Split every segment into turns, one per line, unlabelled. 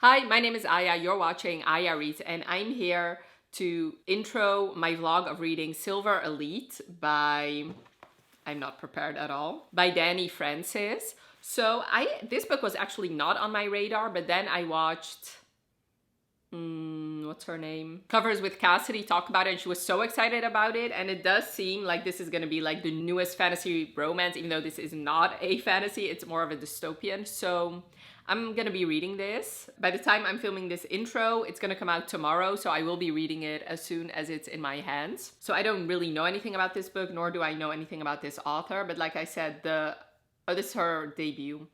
Hi, my name is Aya. You're watching Aya Reads, and I'm here to intro my vlog of reading Silver Elite by, I'm not prepared at all, by Dani Francis. So this book was actually not on my radar, but then I watched, what's her name? Covers with Cassidy talk about it, and she was so excited about it, and it does seem like this is gonna be like the newest fantasy romance, even though this is not a fantasy, it's more of a dystopian. So I'm gonna be reading this. By the time I'm filming this intro, it's gonna come out tomorrow, so I will be reading it as soon as it's in my hands. So I don't really know anything about this book, nor do I know anything about this author, but like I said, this is her debut.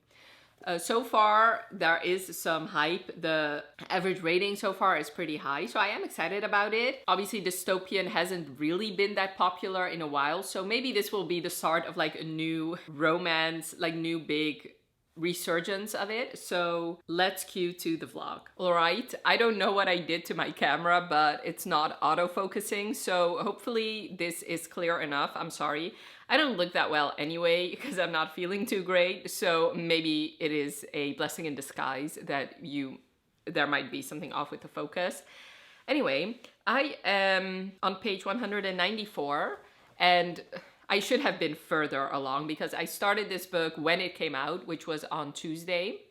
So far, there is some hype. The average rating so far is pretty high, so I am excited about it. Obviously, dystopian hasn't really been that popular in a while, so maybe this will be the start of like a new romance, like new big resurgence of it. So let's cue to the vlog. All right, I don't know what I did to my camera, but it's not autofocusing, so hopefully this is clear enough. I'm sorry. I don't look that well anyway because I'm not feeling too great, so maybe it is a blessing in disguise that there might be something off with the focus. Anyway, I am on page 194, and I should have been further along because I started this book when it came out, which was on Tuesday.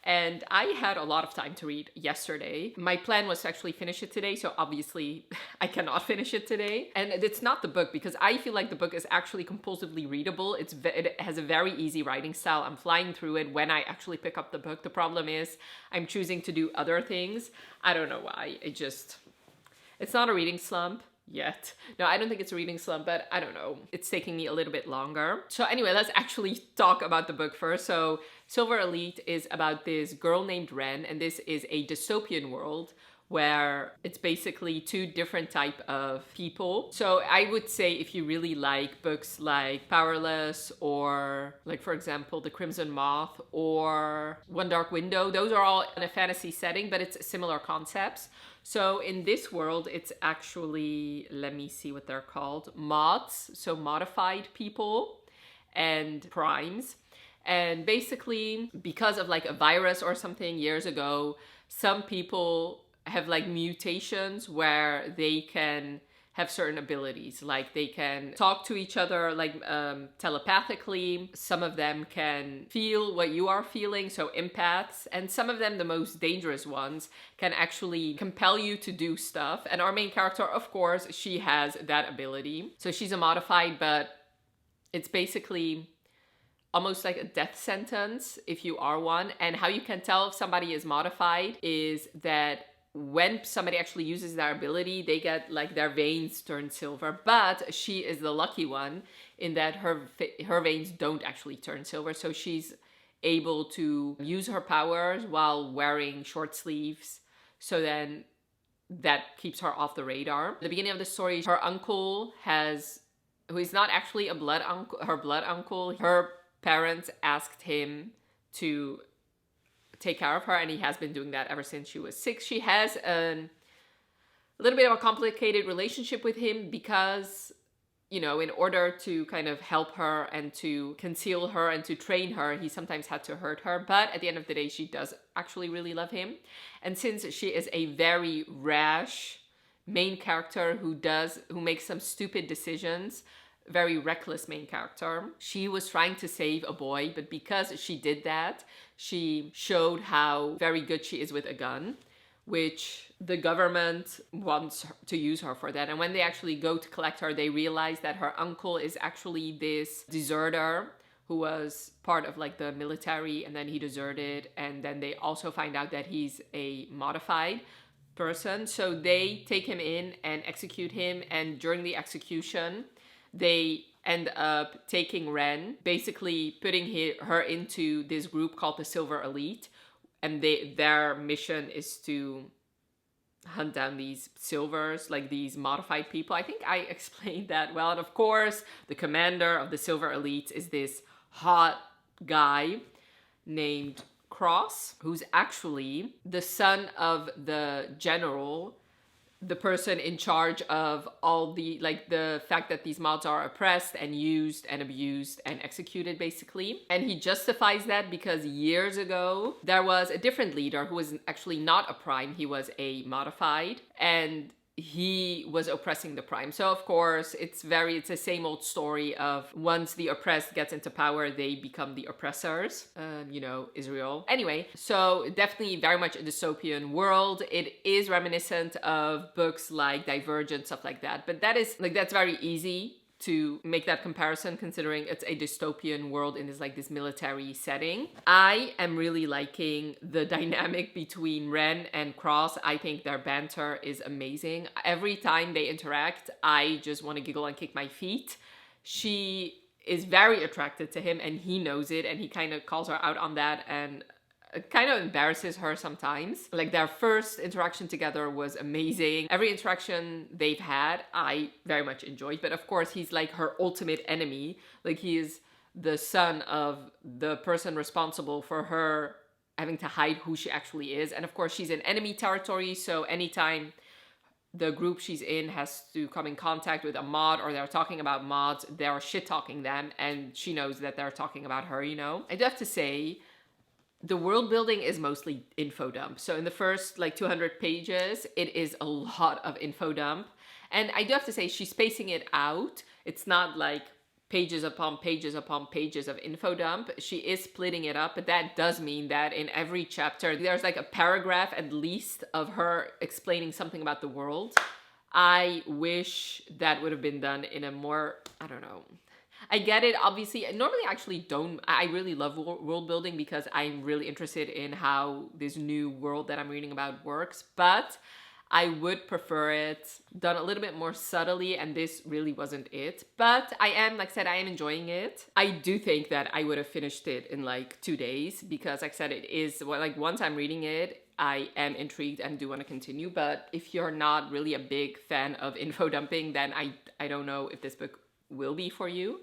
And I had a lot of time to read yesterday. My plan was to actually finish it today, so obviously I cannot finish it today. And it's not the book, because I feel like the book is actually compulsively readable. It has a very easy writing style. I'm flying through it when I actually pick up the book. The problem is I'm choosing to do other things. I don't know why. It's not a reading slump yet. No, I don't think it's a reading slump, but I don't know. It's taking me a little bit longer. So anyway, let's actually talk about the book first. So Silver Elite is about this girl named Ren, and this is a dystopian world where it's basically two different type of people. So I would say if you really like books like Powerless, or like, for example, The Crimson Moth or One Dark Window, those are all in a fantasy setting, but it's similar concepts. So in this world, it's actually, let me see what they're called, mods, so modified people and primes. And basically, because of like a virus or something years ago, some people have like mutations where they can have certain abilities, like they can talk to each other like telepathically. Some of them can feel what you are feeling, so empaths, and some of them, the most dangerous ones, can actually compel you to do stuff. And our main character, of course, she has that ability. So she's a modified, but it's basically almost like a death sentence if you are one. And how you can tell if somebody is modified is that when somebody actually uses their ability, they get like their veins turn silver. But she is the lucky one in that her veins don't actually turn silver. So she's able to use her powers while wearing short sleeves. So then that keeps her off the radar. At the beginning of the story, her uncle who is not actually her blood uncle, her parents asked him to take care of her, and he has been doing that ever since she was 6. She has a little bit of a complicated relationship with him because, you know, in order to kind of help her and to conceal her and to train her, he sometimes had to hurt her. But at the end of the day, she does actually really love him. And since she is a very rash main character who makes some stupid decisions, very reckless main character, she was trying to save a boy, but because she did that, she showed how very good she is with a gun, which the government wants to use her for that. And when they actually go to collect her, they realize that her uncle is actually this deserter who was part of like the military, and then he deserted, and then they also find out that he's a modified person. So they take him in and execute him, and during the execution, they end up taking Ren, basically putting her into this group called the Silver Elite, and their mission is to hunt down these silvers, like these modified people. I think I explained that well. And of course, the commander of the Silver Elite is this hot guy named Cross, who's actually the son of the general the person in charge of all the, like, the fact that these mods are oppressed and used and abused and executed, basically. And he justifies that because years ago there was a different leader who was actually not a prime, he was a modified, and he was oppressing the prime. So of course it's the same old story of once the oppressed gets into power, they become the oppressors. You know, Israel. Anyway, so definitely very much a dystopian world. It is reminiscent of books like Divergent, stuff like that. But that is like, that's very easy to make that comparison considering it's a dystopian world in this military setting. I am really liking the dynamic between Ren and Cross. I think their banter is amazing. Every time they interact, I just want to giggle and kick my feet. She is very attracted to him and he knows it, and he kind of calls her out on that and kind of embarrasses her sometimes. Like, their first interaction together was amazing. Every interaction they've had, I very much enjoyed. But of course, he's like her ultimate enemy. Like, he is the son of the person responsible for her having to hide who she actually is. And of course, she's in enemy territory. So anytime the group she's in has to come in contact with a mod or they're talking about mods, they're shit-talking them. And she knows that they're talking about her, you know? I do have to say, the world building is mostly info dump. So in the first like 200 pages, it is a lot of info dump. And I do have to say, she's spacing it out. It's not like pages upon pages upon pages of info dump. She is splitting it up, but that does mean that in every chapter, there's like a paragraph at least of her explaining something about the world. I wish that would have been done in a more, I don't know, I get it, obviously. Normally, I actually don't. I really love world building because I'm really interested in how this new world that I'm reading about works. But I would prefer it done a little bit more subtly, and this really wasn't it. But I am, like I said, I am enjoying it. I do think that I would have finished it in like 2 days because, like I said, it is, like, once I'm reading it, I am intrigued and do want to continue. But if you're not really a big fan of info dumping, then I don't know if this book will be for you.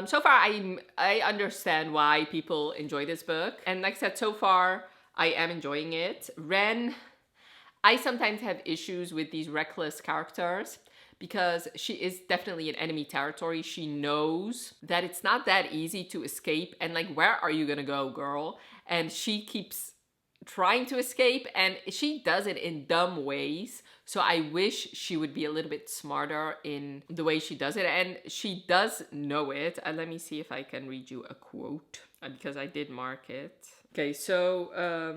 So far, I understand why people enjoy this book. And like I said, so far, I am enjoying it. Ren, I sometimes have issues with these reckless characters because she is definitely in enemy territory. She knows that it's not that easy to escape. And like, where are you gonna go, girl? And she keeps trying to escape, and she does it in dumb ways. So I wish she would be a little bit smarter in the way she does it, and she does know it. Let me see if I can read you a quote because I did mark it. Okay, so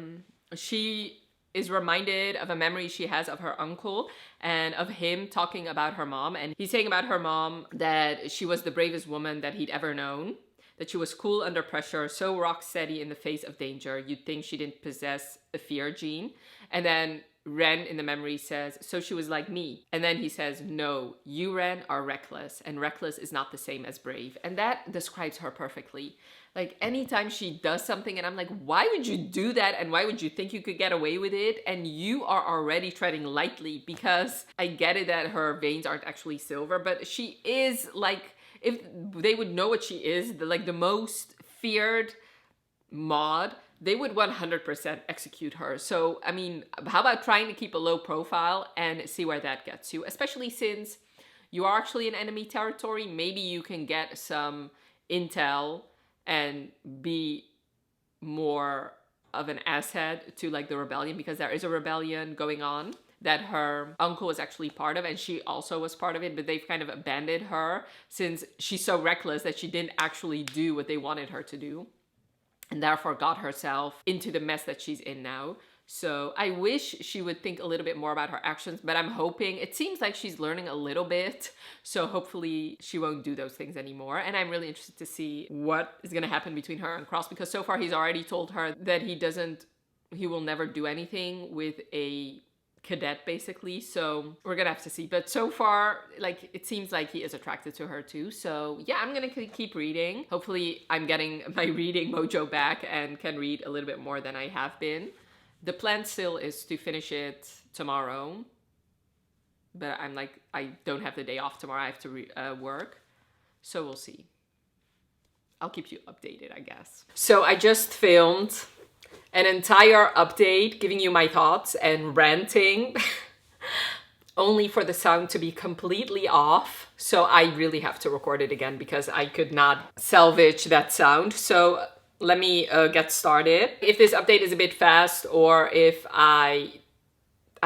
she is reminded of a memory she has of her uncle and of him talking about her mom, and he's saying about her mom that she was the bravest woman that he'd ever known, that she was cool under pressure, so rock steady in the face of danger, you'd think she didn't possess a fear gene. And then Ren in the memory says, so she was like me. And then he says, no, you, Ren, are reckless, and reckless is not the same as brave. And that describes her perfectly. Like, anytime she does something and I'm like, why would you do that? And why would you think you could get away with it? And you are already treading lightly, because I get it that her veins aren't actually silver, but she is like, if they would know what she is, the most feared mod, they would 100% execute her. So, I mean, how about trying to keep a low profile and see where that gets you? Especially since you are actually in enemy territory. Maybe you can get some intel and be more of an asset to like the rebellion, because there is a rebellion going on that her uncle was actually part of, and she also was part of it, but they've kind of abandoned her since she's so reckless that she didn't actually do what they wanted her to do, and therefore got herself into the mess that she's in now. So I wish she would think a little bit more about her actions, but I'm hoping, it seems like she's learning a little bit, so hopefully she won't do those things anymore. And I'm really interested to see what is gonna happen between her and Cross, because so far he's already told her that he will never do anything with a cadet, basically. So we're gonna have to see. But so far, like, it seems like he is attracted to her too. So yeah, I'm gonna keep reading. Hopefully I'm getting my reading mojo back and can read a little bit more than I have been. The plan still is to finish it tomorrow, but I'm like, I don't have the day off tomorrow. I have to work, so we'll see. I'll keep you updated, I guess. So I just filmed an entire update giving you my thoughts and ranting only for the sound to be completely off. So I really have to record it again because I could not salvage that sound. So let me get started. If this update is a bit fast, or if I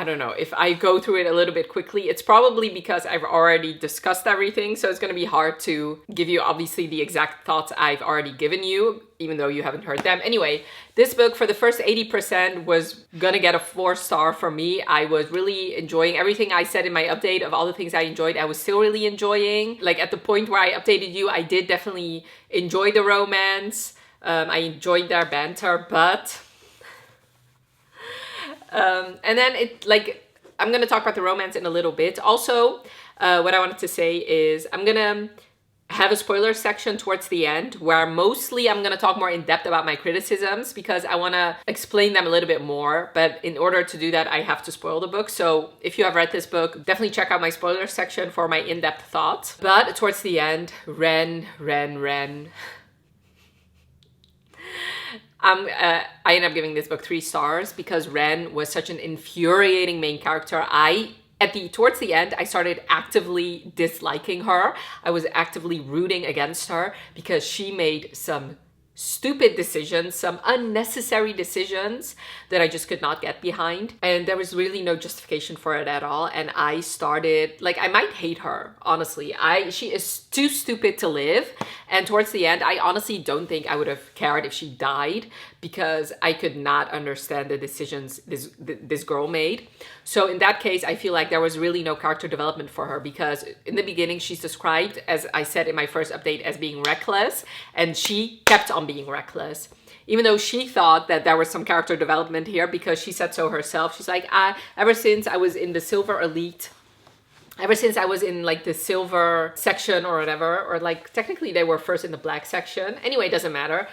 don't know, if I go through it a little bit quickly, it's probably because I've already discussed everything. So it's going to be hard to give you obviously the exact thoughts I've already given you, even though you haven't heard them. Anyway, this book for the first 80% was going to get a 4-star from me. I was really enjoying everything I said in my update of all the things I enjoyed. I was still really enjoying. Like at the point where I updated you, I did definitely enjoy the romance. I enjoyed their banter, but and then I'm going to talk about the romance in a little bit. Also, what I wanted to say is I'm going to have a spoiler section towards the end where mostly I'm going to talk more in depth about my criticisms because I want to explain them a little bit more. But in order to do that, I have to spoil the book. So if you have read this book, definitely check out my spoiler section for my in-depth thoughts. But towards the end, Ren. I ended up giving this book 3 stars because Ren was such an infuriating main character. Towards the end, I started actively disliking her. I was actively rooting against her because she made some stupid decisions, some unnecessary decisions that I just could not get behind. And there was really no justification for it at all. And I started, I might hate her, honestly. She is too stupid to live. And towards the end, I honestly don't think I would have cared if she died because I could not understand the decisions this girl made. So in that case, I feel like there was really no character development for her because in the beginning, she's described, as I said in my first update, as being reckless, and she kept on being reckless. Even though she thought that there was some character development here because she said so herself. She's like, ever since I was in the silver elite, ever since I was in the silver section or whatever, or technically they were first in the black section. Anyway, it doesn't matter.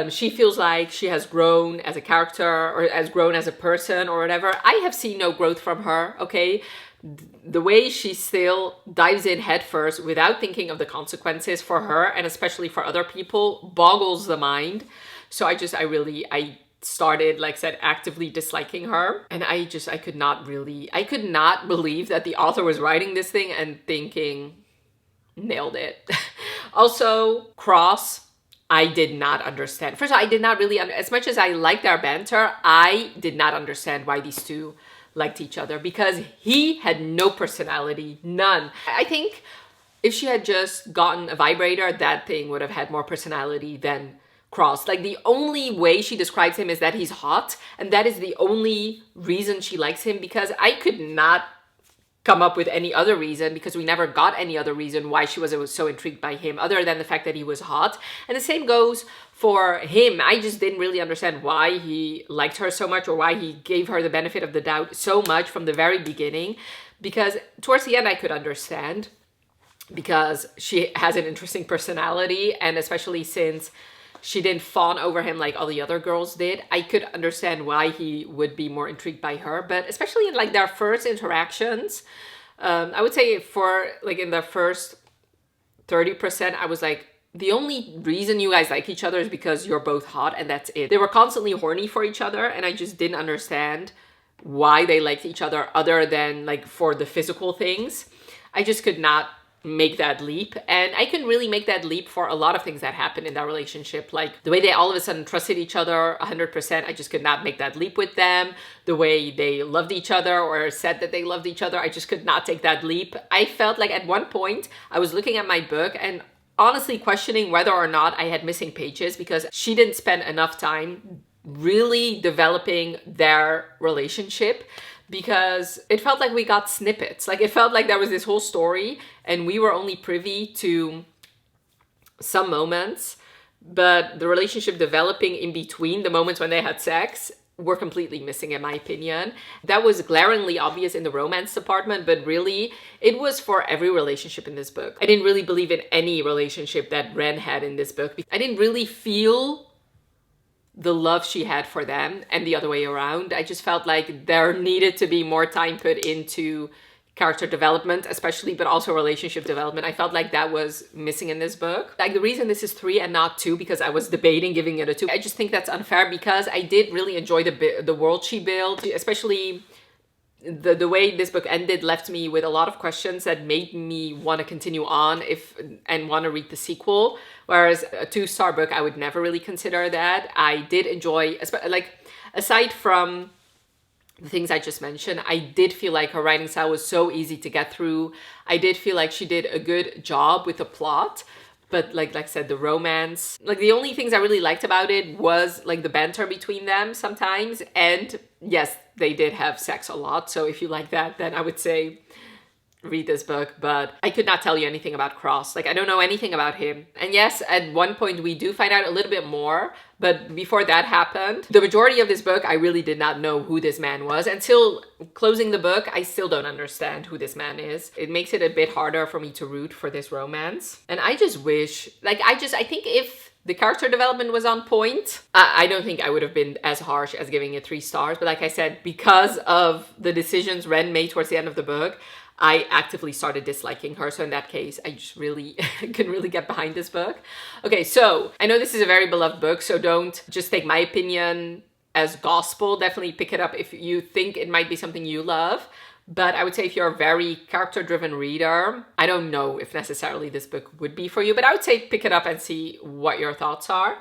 She feels like she has grown as a character or has grown as a person or whatever. I have seen no growth from her, okay? The way she still dives in headfirst without thinking of the consequences for her and especially for other people boggles the mind. So I started, like I said, actively disliking her. And I could not believe that the author was writing this thing and thinking, nailed it. Also, Cross, I did not understand. First of all, I did not really, as much as I liked their banter, I did not understand why these two liked each other because he had no personality, none. I think if she had just gotten a vibrator, that thing would have had more personality than Cross. The only way she describes him is that he's hot, and that is the only reason she likes him because I could not come up with any other reason because we never got any other reason why she was so intrigued by him other than the fact that he was hot. And the same goes for him. I just didn't really understand why he liked her so much or why he gave her the benefit of the doubt so much from the very beginning, because towards the end I could understand because she has an interesting personality, and especially since she didn't fawn over him like all the other girls did, I could understand why he would be more intrigued by her. But especially in their first interactions, I would say for in the first 30%, I was like, the only reason you guys like each other is because you're both hot and that's it. They were constantly horny for each other and I just didn't understand why they liked each other other than for the physical things. I just could not make that leap. And I couldn't really make that leap for a lot of things that happened in that relationship. The way they all of a sudden trusted each other 100%, I just could not make that leap with them. The way they loved each other or said that they loved each other, I just could not take that leap. I felt like at one point I was looking at my book and honestly questioning whether or not I had missing pages because she didn't spend enough time really developing their relationship, because it felt like we got snippets. It felt like there was this whole story and we were only privy to some moments, but the relationship developing in between the moments when they had sex were completely missing in my opinion. That was glaringly obvious in the romance department, but really it was for every relationship in this book. I didn't really believe in any relationship that Ren had in this book. I didn't really feel the love she had for them and the other way around. I just felt like there needed to be more time put into character development, especially, but also relationship development. I felt like that was missing in this book. The reason this is 3 and not 2, because I was debating giving it a 2. I just think that's unfair because I did really enjoy the world she built, especially the way this book ended left me with a lot of questions that made me want to continue on and want to read the sequel. Whereas a 2-star book, I would never really consider that. I did enjoy, like, aside from the things I just mentioned, I did feel like her writing style was so easy to get through. I did feel like she did a good job with the plot. But like I said, the romance, like the only things I really liked about it was like the banter between them sometimes. And yes, they did have sex a lot. So if you like that, then I would say read this book. But I could not tell you anything about Cross. Like, I don't know anything about him. And yes, at one point we do find out a little bit more. But before that happened, the majority of this book, I really did not know who this man was. Until closing the book, I still don't understand who this man is. It makes it a bit harder for me to root for this romance. And I just wish, like, I think if the character development was on point, I don't think I would have been as harsh as giving it 3 stars. But like I said, because of the decisions Ren made towards the end of the book, I actively started disliking her. So in that case, I just really couldn't really get behind this book. Okay, so I know this is a very beloved book, so don't just take my opinion as gospel. Definitely pick it up if you think it might be something you love. But I would say if you're a very character-driven reader, I don't know if necessarily this book would be for you, but I would say pick it up and see what your thoughts are.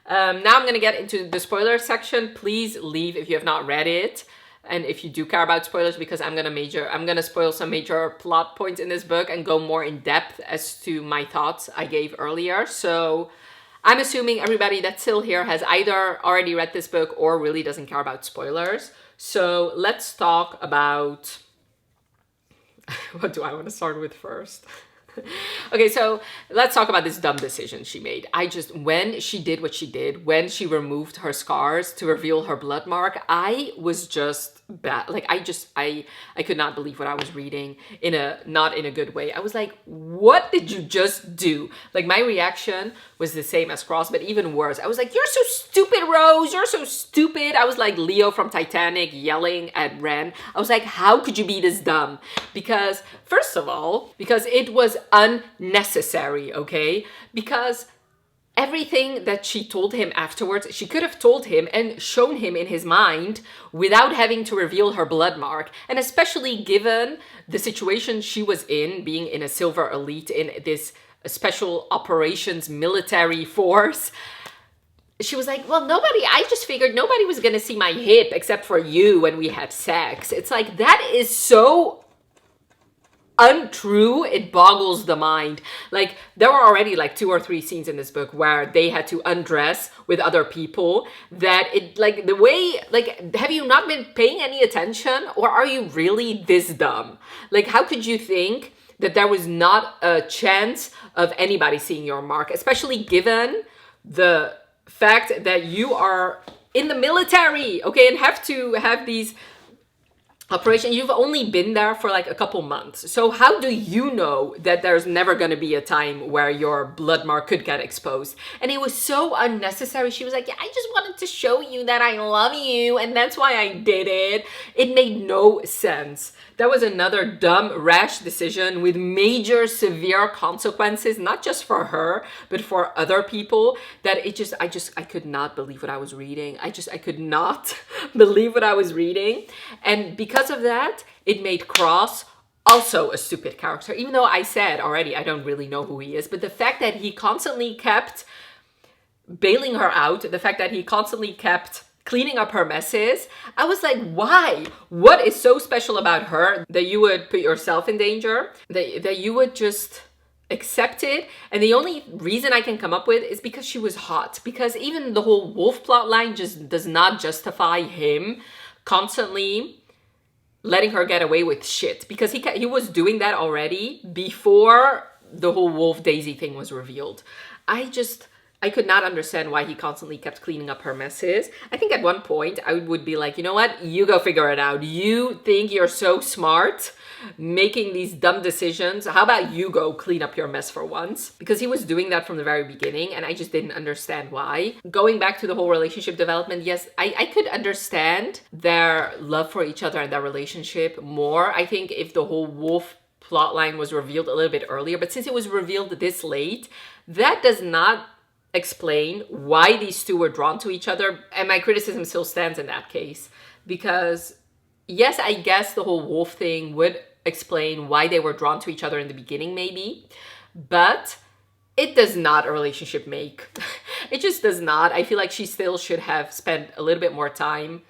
Now I'm going to get into the spoiler section. Please leave if you have not read it. And if you do care about spoilers, because I'm gonna spoil some major plot points in this book and go more in depth as to my thoughts I gave earlier. So I'm assuming everybody that's still here has either already read this book or really doesn't care about spoilers. So let's talk about, what do I want to start with first? Okay, so let's talk about this dumb decision she made. When she did what she did, when she removed her scars to reveal her blood mark, I was just bad. Like, I could not believe what I was reading not in a good way. I was like, what did you just do? Like, my reaction was the same as Cross, but even worse. I was like, you're so stupid, Rose. You're so stupid. I was like Leo from Titanic yelling at Ren. I was like, how could you be this dumb? Because, first of all, because it was unnecessary, okay? Because everything that she told him afterwards, she could have told him and shown him in his mind without having to reveal her blood mark. And especially given the situation she was in, being in a silver elite in this special operations military force, she was like, well, I just figured nobody was gonna see my hip except for you when we had sex. It's like, that is so untrue, it boggles the mind. Like, there were already like 2 or 3 scenes in this book where they had to undress with other people, that it, like, the way, like, have you not been paying any attention, or are you really this dumb? Like, how could you think that there was not a chance of anybody seeing your mark, especially given the fact that you are in the military, okay, and have to have these operation, you've only been there for like a couple months. So how do you know that there's never going to be a time where your blood mark could get exposed? And it was so unnecessary. She was like, yeah, I just wanted to show you that I love you, and that's why I did it. It made no sense. That was another dumb, rash decision with major, severe consequences, not just for her, but for other people, that I could not believe what I was reading. I could not believe what I was reading. And because of that, it made Cross also a stupid character. Even though I said already, I don't really know who he is, but the fact that he constantly kept bailing her out, the fact that he constantly kept cleaning up her messes, I was like, why? What is so special about her that you would put yourself in danger? That you would just accept it? And the only reason I can come up with is because she was hot. Because even the whole wolf plot line just does not justify him constantly letting her get away with shit. Because he was doing that already before the whole wolf Daisy thing was revealed. I could not understand why he constantly kept cleaning up her messes. I think at one point I would be like, you know what? You go figure it out. You think you're so smart making these dumb decisions. How about you go clean up your mess for once? Because he was doing that from the very beginning, and I just didn't understand why. Going back to the whole relationship development, yes, I could understand their love for each other and their relationship more. I think if the whole wolf plotline was revealed a little bit earlier, but since it was revealed this late, that does not explain why these two were drawn to each other. And my criticism still stands in that case, because yes, I guess the whole wolf thing would explain why they were drawn to each other in the beginning, maybe. But it does not a relationship make. It just does not. I feel like she still should have spent a little bit more time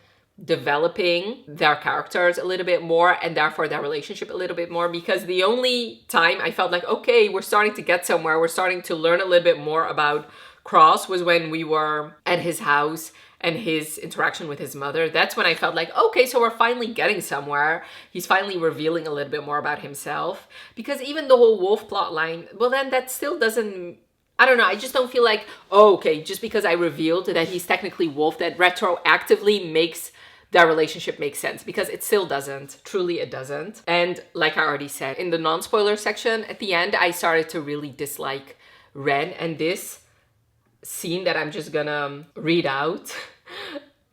developing their characters a little bit more, and therefore their relationship a little bit more, because the only time I felt like, okay, we're starting to get somewhere, we're starting to learn a little bit more about Cross, was when we were at his house and his interaction with his mother. That's when I felt like, okay, so we're finally getting somewhere. He's finally revealing a little bit more about himself. Because even the whole wolf plot line, well, then that still doesn't, I don't know, I just don't feel like, oh, okay, just because I revealed that he's technically wolf, that retroactively makes their relationship make sense, because it still doesn't. Truly, it doesn't. And like I already said, in the non-spoiler section at the end, I started to really dislike Ren, and this scene that I'm just gonna read out,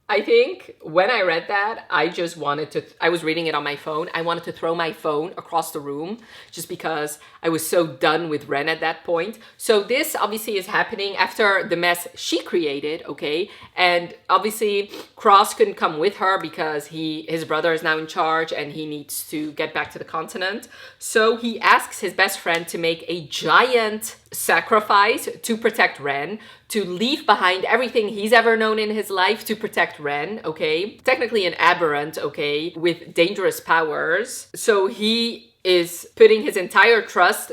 I think when I read that, I just wanted to, I was reading it on my phone. I wanted to throw my phone across the room just because I was so done with Ren at that point. So this obviously is happening after the mess she created, okay? And obviously Cross couldn't come with her because his brother is now in charge and he needs to get back to the continent. So he asks his best friend to make a giant sacrifice to protect Ren, to leave behind everything he's ever known in his life to protect Ren, okay? Technically an aberrant, okay, with dangerous powers. So he is putting his entire trust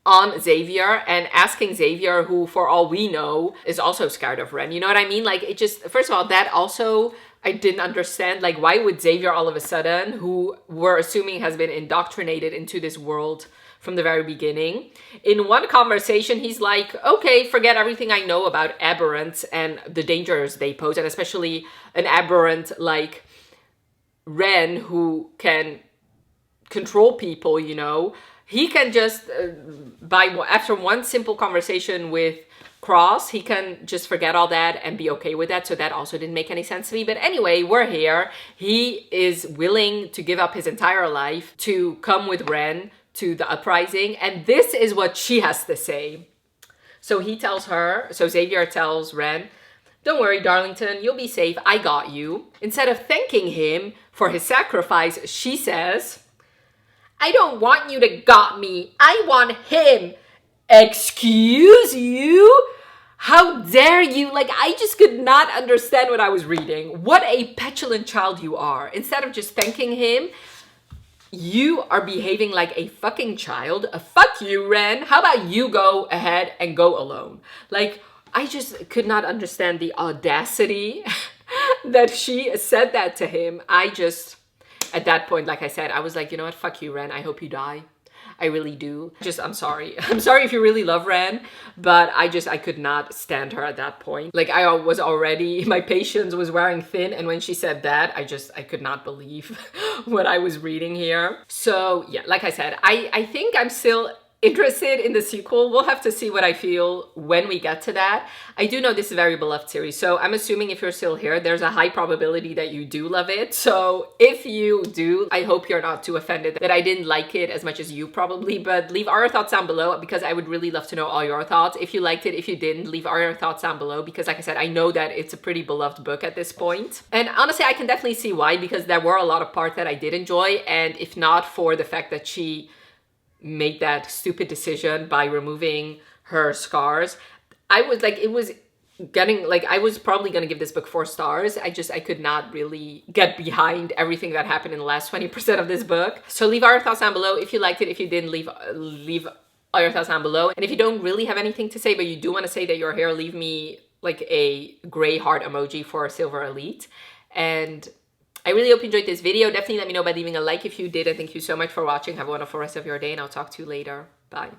on Xavier and asking Xavier, who for all we know is also scared of Ren. You know what I mean? Like, it just, first of all, that also I didn't understand. Like, why would Xavier all of a sudden, who we're assuming has been indoctrinated into this world from the very beginning, in one conversation he's like, okay, forget everything I know about aberrants and the dangers they pose, and especially an aberrant like Ren, who can control people, you know. He can just after one simple conversation with Cross, he can just forget all that and be okay with that. So that also didn't make any sense to me. But anyway, we're here. He is willing to give up his entire life to come with Ren to the uprising, and this is what she has to say. So he tells her, so Xavier tells Ren, don't worry, Darlington, you'll be safe, I got you. Instead of thanking him for his sacrifice, she says, I don't want you to got me, I want him. Excuse you? How dare you? Like, I just could not understand what I was reading. What a petulant child you are. Instead of just thanking him, you are behaving like a fucking child. Fuck you, Ren. How about you go ahead and go alone? Like, I just could not understand the audacity that she said that to him. I just, at that point, like I said, I was like, you know what? Fuck you, Ren. I hope you die. I really do. I'm sorry. I'm sorry if you really love Ren, but I could not stand her at that point. Like, I was already, my patience was wearing thin, and when she said that, I could not believe what I was reading here. So yeah, like I said, I think I'm still interested in the sequel. We'll have to see what I feel when we get to that. I do know this is a very beloved series, so I'm assuming if you're still here, there's a high probability that you do love it. So if you do, I hope you're not too offended that I didn't like it as much as you probably, but leave all your thoughts down below, because I would really love to know all your thoughts. If you liked it, if you didn't, leave all your thoughts down below, because like I said, I know that it's a pretty beloved book at this point. And honestly, I can definitely see why, because there were a lot of parts that I did enjoy, and if not for the fact that she made that stupid decision by removing her scars, I was like, it was getting like, I was probably gonna give this book 4 stars. I could not really get behind everything that happened in the last 20% of this book. So leave all your thoughts down below. If you liked it, if you didn't, leave all your thoughts down below. And if you don't really have anything to say, but you do want to say that you're here, leave me like a gray heart emoji for Silver Elite. And I really hope you enjoyed this video. Definitely let me know by leaving a like if you did. And thank you so much for watching. Have a wonderful rest of your day, and I'll talk to you later. Bye.